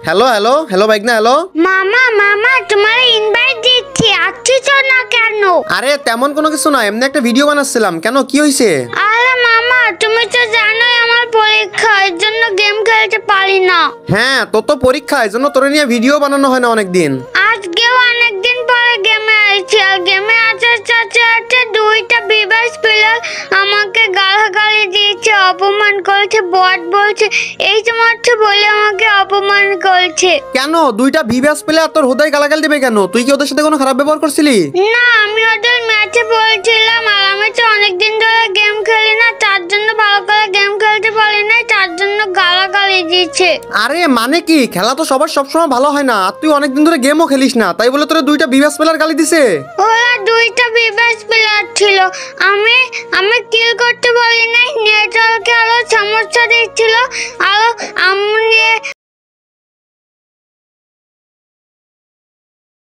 Hello hello hello বাইকনা hello. মামা মামা তোমার ইনভাইট দিচ্ছি, আসছিস না কেন? আরে তেমন কোনো কিছু না, এমনি একটা ভিডিও বানাচ্ছিলাম। কেন, কি হয়েছে? আরে মামা তুমি তো জানোই আমার পরীক্ষা, এর জন্য গেম খেলতে পারি না। হ্যাঁ, তোর তো পরীক্ষা, এই জন্য তোরে নিয়ে ভিডিও বানানো হয় না অনেকদিন। আজকেও অনেকদিন পরে গেমে আইছি, আর গেমে আসার সাথে সাথে দুইটা বিবাস প্লেয়ার আমাকে গালাগালি দিয়েছে, অপমান করেছে, বট বলছে, এই সমস্ত বলে আমাকে অপমান করছে। কেন দুইটা ভিভিএস প্লেয়ার তোর হোদায় গালাগাল দিবে কেন? তুই কি ওদের সাথে কোনো খারাপ ব্যবহার করছিলি? না, আমি ওদের ম্যাচে বলছিলাম, আর আমি তো অনেকদিন ধরে গেম খেলি না, তার জন্য ভালো করে গেম খেলতে পারি না, তার জন্য গালাগালি দিচ্ছে। আরে মানে কি, খেলা তো সবার সবসময় ভালো হয় না, আর তুই অনেকদিন ধরে গেমও খেলিস না, তাই বলে তোরা দুইটা ভিভিএস প্লেয়ার গালি দিছে? ওরা দুইটা বিবাস প্লেয়ার ছিল, আমি আমি কিল করতে পারি নাই, নেটওয়ার্কে আরো সমস্যা দিচ্ছিল, আরো আমি